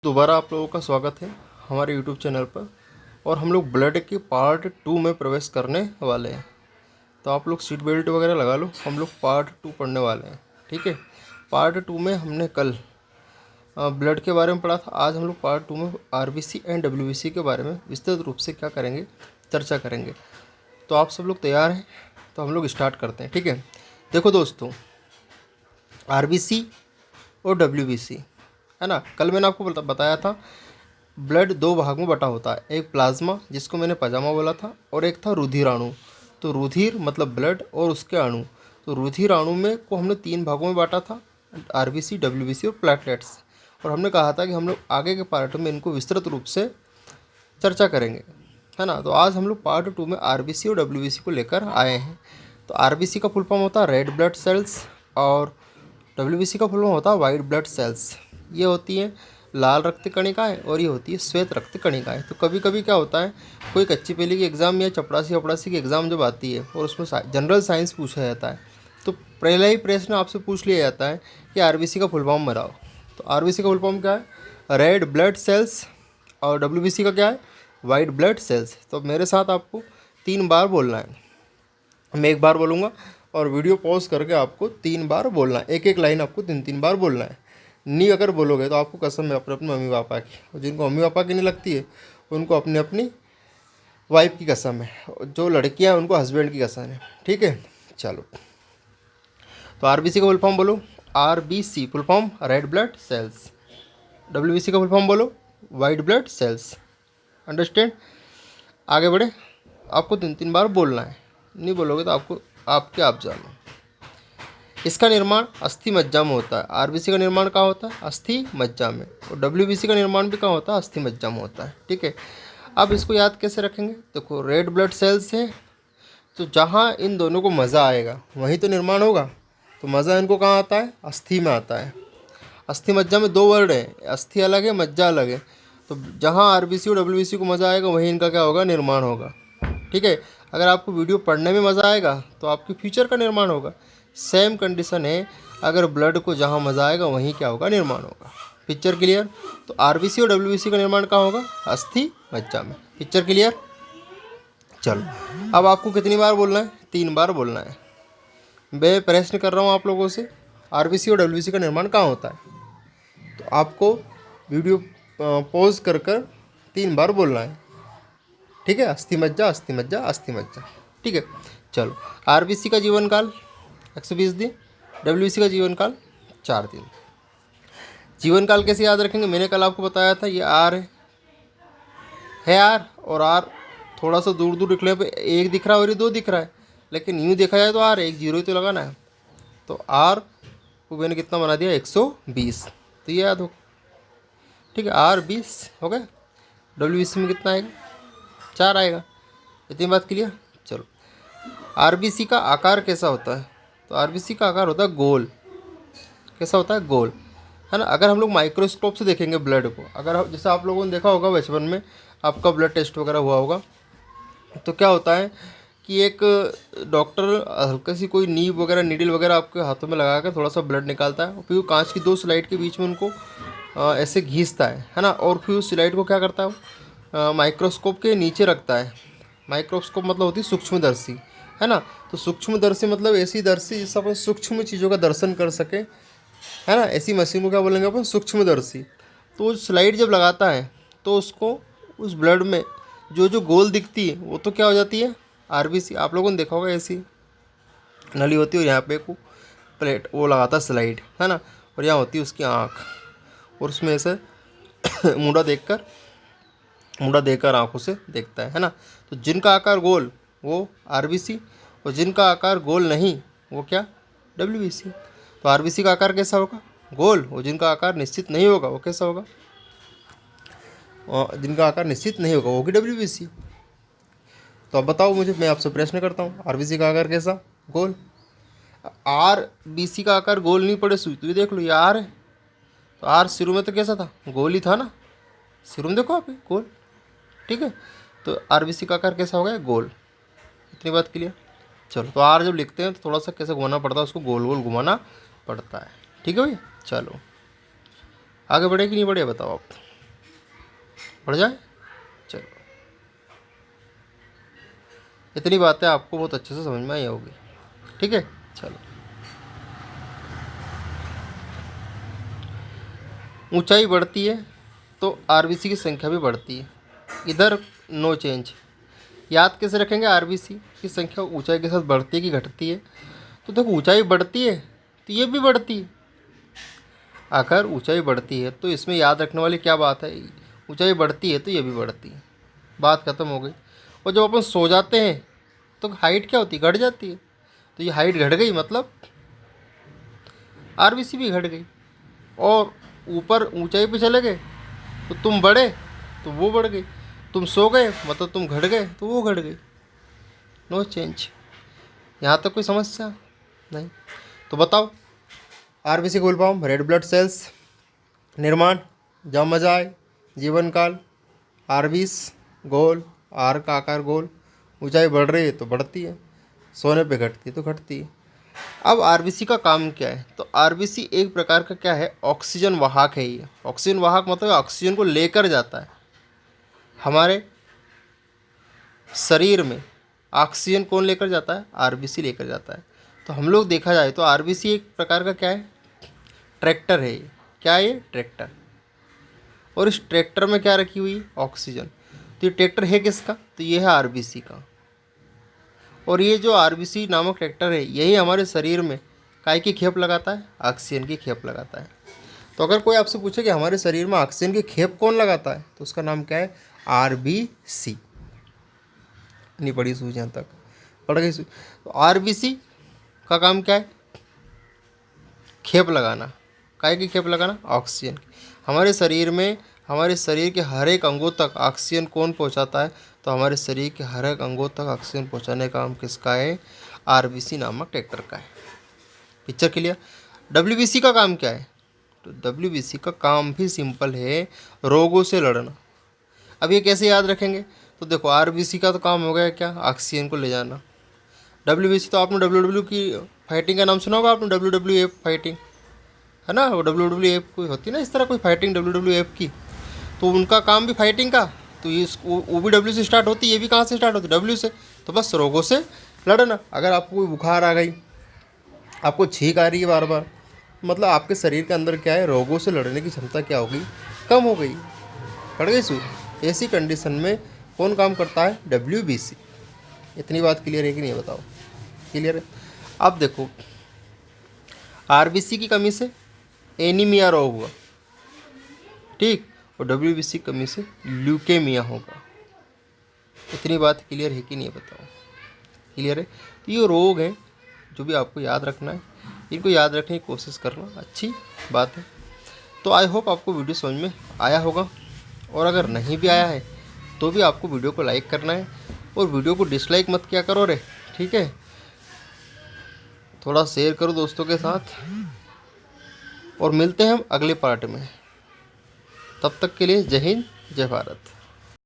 दोबारा आप लोगों का स्वागत है हमारे YouTube चैनल पर। और हम लोग ब्लड के पार्ट 2 में प्रवेश करने वाले हैं, तो आप लोग सीट बेल्ट वगैरह लगा लो। हम लोग पार्ट 2 पढ़ने वाले हैं, ठीक है। पार्ट 2 में हमने कल ब्लड के बारे में पढ़ा था। आज हम लोग पार्ट 2 में RBC एंड WBC के बारे में विस्तृत रूप से क्या करेंगे, चर्चा करेंगे। तो आप सब लोग तैयार हैं? तो हम लोग स्टार्ट करते हैं, ठीक है। देखो दोस्तों, RBC और WBC है ना, कल मैंने आपको बताया था ब्लड दो भाग में बटा होता है। एक प्लाज्मा, जिसको मैंने पजामा बोला था, और एक था रुधिर अणु। तो रुधिर मतलब ब्लड और उसके अणु। तो रुधिर अणु में को हमने 3 भागों में बांटा था, RBC, WBC और प्लेटलेट्स। और हमने कहा था कि हम लोग आगे के पार्ट में इनको विस्तृत रूप से चर्चा करेंगे, है ना। तो आज हम लोग पार्ट 2 में RBC और WBC को लेकर आए हैं। तो RBC का फुल फॉर्म होता है रेड ब्लड सेल्स, और WBC का फुल फॉर्म होता है वाइट ब्लड सेल्स। ये होती हैं लाल रक्त कणिकाएँ और ये होती है श्वेत रक्त कणिकाएँ। तो कभी कभी क्या होता है, कोई कच्ची पेली की एग्ज़ाम या चपड़ासी वपड़ासी की एग्ज़ाम जब आती है और उसमें जनरल साइंस पूछा जाता है, तो पहला ही प्रश्न आपसे पूछ लिया जाता है कि RBC का फुल फॉर्म बताओ। तो RBC का फुल फॉर्म क्या है? Red blood sales. और WBC का क्या है? White blood cells. तो मेरे साथ आपको 3 बार बोलना है। मैं एक बार बोलूँगा और वीडियो पॉज करके आपको 3 बार बोलना है। एक एक लाइन आपको 3 बार बोलना है। नहीं अगर बोलोगे तो आपको कसम है अपने अपने मम्मी पापा की, और जिनको मम्मी पापा की नहीं लगती है उनको अपनी अपनी वाइफ की कसम है, जो लड़कियां हैं उनको हस्बैंड की कसम है, ठीक है। चलो, तो RBC का फुल फॉर्म बोलो। RBC full form red blood sales. WBC का फुल फॉर्म बोलो वाइट ब्लड सेल्स। अंडरस्टैंड? आगे बढ़े, आपको 3 बार बोलना है। नहीं बोलोगे तो आप जानो। इसका निर्माण अस्थि मज्जा में होता है। RBC का निर्माण कहाँ होता है? अस्थि मज्जा में। और WBC का निर्माण भी कहाँ होता है? अस्थि मज्जा में होता है, ठीक है। अब इसको याद कैसे रखेंगे? देखो, रेड ब्लड सेल्स है, तो जहाँ इन दोनों को मज़ा आएगा वहीं तो निर्माण होगा। तो मज़ा इनको कहाँ आता है? अस्थि में आता है। अस्थि मज्जा में 2 वर्ड है, अस्थि अलग है, मज्जा अलग है। तो जहाँ RBC और WBC को मज़ा आएगा वहीं इनका क्या होगा? निर्माण होगा, ठीक है। अगर आपको वीडियो पढ़ने में मज़ा आएगा तो आपके फ्यूचर का निर्माण होगा। सेम कंडीशन है, अगर ब्लड को जहाँ मज़ा आएगा वहीं क्या होगा? निर्माण होगा। Picture clear? तो RBC और WBC का निर्माण कहाँ होगा? अस्थि मज्जा में। Picture clear? चलो, अब आपको कितनी बार बोलना है? 3 बार बोलना है। मैं प्रश्न कर रहा हूँ आप लोगों से, RBC और WBC का निर्माण कहाँ होता है? तो आपको वीडियो पॉज कर 3 बार बोलना है, ठीक है। अस्थि मज्जा, अस्थि मज्जा, अस्थि मज्जा, ठीक है। चलो, RBC का जीवन काल 120 दिन, WBC का जीवन काल 4 दिन। जीवन काल कैसे याद रखेंगे? मैंने कल आपको बताया था, ये R है R, और R थोड़ा सा दूर दूर निकलने पे 1 दिख रहा है और ये 2 दिख रहा है, लेकिन यूँ देखा जाए तो R 1 0 ही तो लगाना है। तो R को मैंने कितना बना दिया? 120। तो ये याद हो, ठीक है। R 20 हो गया। WBC में कितना आएगा? 4 आएगा। इतनी बात क्लियर? चलो, RBC का आकार कैसा होता है? तो RBC का आकार होता है गोल। कैसा होता है? गोल, है ना। अगर हम लोग माइक्रोस्कोप से देखेंगे ब्लड को, अगर जैसे आप लोगों ने देखा होगा बचपन में, आपका ब्लड टेस्ट वगैरह हुआ होगा, तो क्या होता है कि एक डॉक्टर हल्का सी कोई नीब वगैरह, नीडल वगैरह आपके हाथों में लगा कर थोड़ा सा ब्लड निकालता है, और फिर वो कांच की 2 स्लाइड के बीच में उनको ऐसे घीसता है ना। और फिर उस स्लाइड को क्या करता है वो? माइक्रोस्कोप के नीचे रखता है। माइक्रोस्कोप मतलब होती है सूक्ष्मदर्शी, है ना। तो सूक्ष्मदर्शी मतलब ऐसी दर्शी जिससे अपन सूक्ष्म चीज़ों का दर्शन कर सके, है ना। ऐसी मशीन को क्या बोलेंगे अपन? सूक्ष्मदर्शी। तो स्लाइड जब लगाता है तो उसको उस ब्लड में जो जो गोल दिखती है वो तो क्या हो जाती है? RBC। आप लोगों ने देखा होगा ऐसी नली होती है और यहाँ पे एक प्लेट वो लगाता है स्लाइड, है ना। और यहाँ होती है उसकी आँख, और उसमें ऐसे मुंडा देकर आँखों से देखता है ना। तो जिनका आकार गोल वो RBC, और जिनका आकार गोल नहीं वो क्या? WBC। तो RBC का आकार कैसा होगा? गोल। और जिनका आकार निश्चित नहीं होगा वो कैसा होगा? और जिनका आकार निश्चित नहीं होगा वो होगी WBC। तो अब बताओ मुझे, मैं आपसे प्रश्न करता हूँ, RBC का आकार कैसा? गोल। RBC का आकार गोल नहीं पड़े सुई, तो ये देख लो, ये R है, तो R शुरू में तो कैसा था? गोल ही था ना। शुरू में देखो आप, गोल, ठीक है। तो RBC का आकार कैसा हो गया? गोल। इतनी बात क्लियर? चलो, तो R जब लिखते हैं तो थोड़ा सा कैसे घुमाना पड़ता है, उसको गोल गोल घुमाना पड़ता है, ठीक है भैया। चलो, आगे बढ़े कि नहीं बढ़े बताओ आप। बढ़ जाए। चलो, इतनी बातें आपको बहुत अच्छे से समझ में आई होगी। ठीक है, चलो। ऊंचाई बढ़ती है तो आरबीसी की संख्या भी बढ़ती है, इधर नो चेंज। याद कैसे रखेंगे आरबीसी की संख्या ऊंचाई के साथ बढ़ती है कि घटती है? तो देखो, ऊंचाई बढ़ती है तो ये भी बढ़ती है। अगर ऊंचाई बढ़ती है तो इसमें याद रखने वाली क्या बात है, ऊंचाई बढ़ती है तो ये भी बढ़ती है, बात खत्म हो गई। और जब अपन सो जाते हैं तो हाइट क्या होती है, घट जाती है। तो ये हाइट घट गई मतलब आरबीसी भी घट गई। और ऊपर ऊंचाई पे चले गए तो तुम बढ़े तो वो बढ़ गई, तुम सो गए मतलब तुम घट गए तो वो घट गई। No change. यहाँ तक कोई समस्या नहीं? तो बताओ, RBC full form red blood cells, निर्माण जब मजा आए, जीवन काल, आरबीस गोल, आर का आकार गोल, ऊंचाई बढ़ रही है तो बढ़ती है, सोने पे घटती है तो घटती है। अब आरबीसी का काम क्या है? तो आरबीसी एक प्रकार का क्या है, ऑक्सीजन वाहक है। ये ऑक्सीजन वाहक मतलब ऑक्सीजन को लेकर जाता है। हमारे शरीर में ऑक्सीजन कौन लेकर जाता है? आरबीसी लेकर जाता है। तो हम लोग देखा जाए तो आरबीसी एक प्रकार का क्या है, ट्रैक्टर है ये। क्या है ये? ट्रैक्टर। और इस ट्रैक्टर में क्या रखी हुई है? ऑक्सीजन। तो ये ट्रैक्टर है किसका? तो ये है आरबीसी का। और ये जो आरबीसी नामक ट्रैक्टर है यही हमारे शरीर में काय की खेप लगाता है? ऑक्सीजन की खेप लगाता है। तो अगर कोई आपसे पूछे कि हमारे शरीर में ऑक्सीजन की खेप कौन लगाता है, तो उसका नाम क्या है? आरबीसी। नहीं पड़ी सूझ यहाँ तक? पड़ गई सूझ? तो आरबीसी का काम क्या है? खेप लगाना। काय की खेप लगाना? ऑक्सीजन की। हमारे शरीर में, हमारे शरीर के हर एक अंगों तक ऑक्सीजन कौन पहुंचाता है? तो हमारे शरीर के हर एक अंगों तक ऑक्सीजन पहुंचाने का काम किसका है? आरबीसी नामक ट्रैक्टर का है। Picture clear? डब्ल्यूबीसी का काम क्या है? तो डब्ल्यूबीसी का काम भी सिंपल है, रोगों से लड़ना। अब ये कैसे याद रखेंगे? तो देखो, आरबीसी का तो काम हो गया क्या? ऑक्सीजन को ले जाना। डब्ल्यूबीसी तो आपने डब्ल्यू की फाइटिंग का नाम सुना होगा आपने, WWF फाइटिंग, है ना? वो WWF कोई होती है ना इस तरह कोई फाइटिंग WWF की, तो उनका काम भी फाइटिंग का। तो ये वो भी डब्ल्यू से स्टार्ट होती है, ये भी कहाँ से स्टार्ट होती है? डब्ल्यू से। तो बस रोगों से लड़ना। अगर आपको कोई बुखार आ गई, आपको छींक आ रही है बार बार, मतलब आपके शरीर के अंदर क्या है, रोगों से लड़ने की क्षमता क्या हो गई? कम हो गई। पड़ गई सूझ? ऐसी कंडीशन में कौन काम करता है? WBC। इतनी बात क्लियर है कि नहीं, बताओ? क्लियर है? अब देखो, आरबीसी की कमी से एनीमिया रोग हुआ, ठीक, और WBC की कमी से ल्यूकेमिया होगा। इतनी बात क्लियर है कि नहीं, बताओ? क्लियर है? तो ये रोग हैं जो भी आपको याद रखना है, इनको याद रखने की कोशिश करना, अच्छी बात है। तो आई होप आपको वीडियो समझ में आया होगा, और अगर नहीं भी आया है तो भी आपको वीडियो को लाइक करना है, और वीडियो को डिसलाइक मत किया करो रे, ठीक है? थोड़ा शेयर करो दोस्तों के साथ, और मिलते हैं हम अगले पार्ट में। तब तक के लिए जय हिंद, जय भारत।